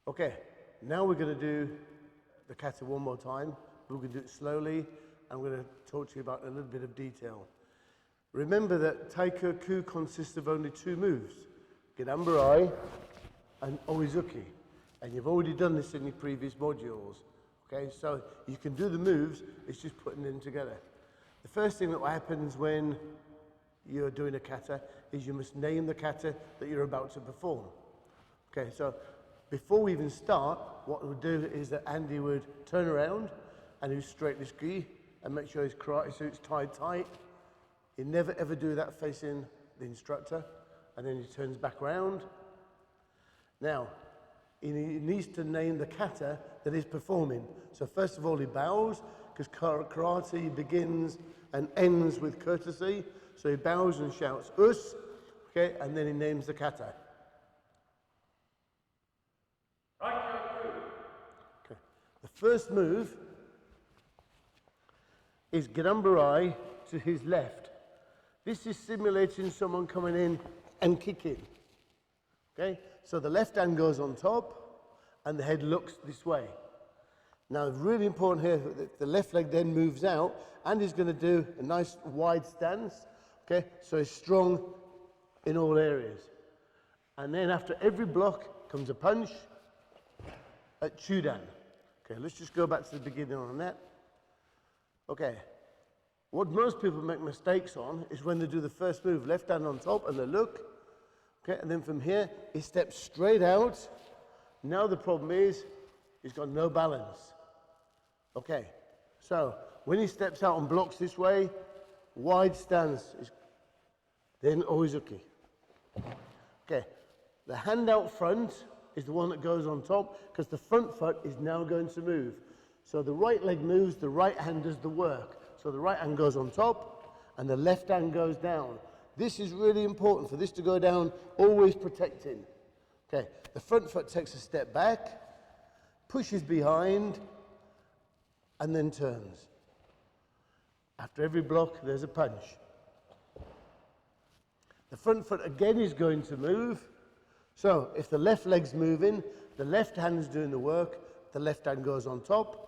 Okay, now we're going to do the kata one more time. We're going to do it slowly. I'm going to talk to you about a little bit of detail. Remember that Taekyoku consists of only two moves, Gedanburai and Oizuki. And you've already done this in your previous modules. Okay, so you can do the moves, it's just putting them together. The first thing that happens when you're doing a kata is you must name the kata that you're about to perform. Okay, so before we even start, what we'll do is that Andy would turn around and he'd straighten his gi and make sure his karate suit's tied tight. He'd never ever do that facing the instructor, and then he turns back around. Now, he needs to name the kata that he's performing. So first of all, he bows, because karate begins and ends with courtesy. So he bows and shouts, "Us," okay, and then he names the kata. Okay. The first move is Gedanburai to his left. This is simulating someone coming in and kicking. Okay, so the left hand goes on top and the head looks this way. Now, really important here that the left leg then moves out and he's going to do a nice wide stance. Okay, so he's strong in all areas. And then after every block comes a punch at Chudan. Okay, let's just go back to the beginning on that. Okay, what most people make mistakes on is when they do the first move, left hand on top and they look. Okay, and then from here, he steps straight out. Now the problem is, he's got no balance. Okay, so when he steps out and blocks this way, wide stance, then Oizuki. Okay, the hand out front is the one that goes on top because the front foot is now going to move. So the right leg moves, the right hand does the work. So the right hand goes on top and the left hand goes down. This is really important for this to go down, always protecting. Okay, the front foot takes a step back, pushes behind, and then turns. After every block, there's a punch. The front foot again is going to move. So if the left leg's moving, the left hand's doing the work, the left hand goes on top,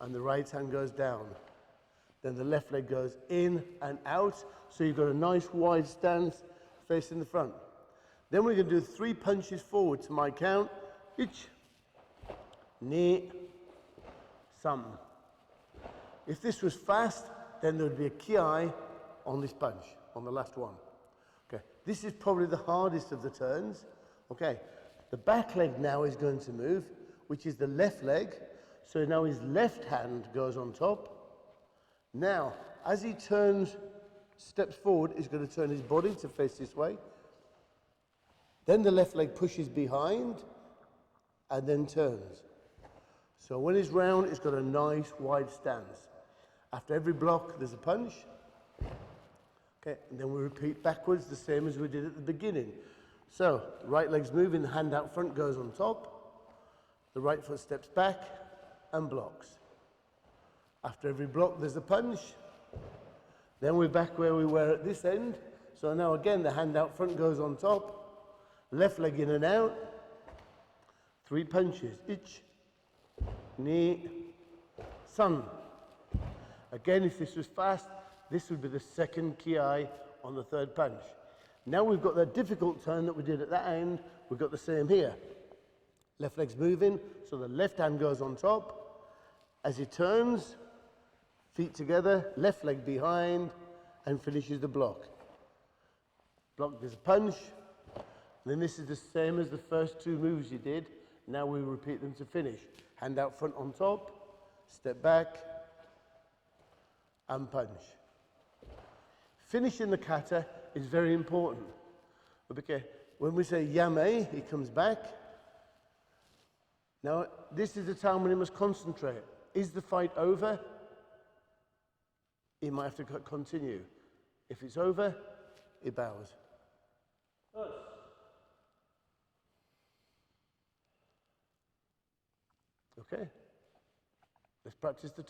and the right hand goes down. Then the left leg goes in and out, so you've got a nice wide stance facing the front. Then we're going to do 3 punches forward to my count. Ich, ni, sam. If this was fast, then there would be a ki on this punch, on the last one. Okay, this is probably the hardest of the turns. Okay, the back leg now is going to move, which is the left leg. So now his left hand goes on top. Now, as he steps forward, he's going to turn his body to face this way. Then the left leg pushes behind and then turns. So when he's round, he's got a nice wide stance. After every block, there's a punch. Okay, and then we repeat backwards, the same as we did at the beginning. So, the right leg's moving, the hand out front goes on top. The right foot steps back and blocks. After every block, there's a punch. Then we're back where we were at this end. So now again, the hand out front goes on top. Left leg in and out. 3 punches. Ich, ni, san. Again, if this was fast, this would be the second ki on the 3rd punch. Now we've got that difficult turn that we did at that end. We've got the same here. Left leg's moving, so the left hand goes on top. As he turns, feet together, left leg behind, and finishes the block. Block, there's a punch. And then this is the same as the first 2 moves you did. Now we repeat them to finish. Hand out front on top, step back, and punch. Finishing the kata is very important. Okay, when we say yame, he comes back. Now, this is the time when he must concentrate. Is the fight over? He might have to continue. If it's over, he bows. Okay, let's practice the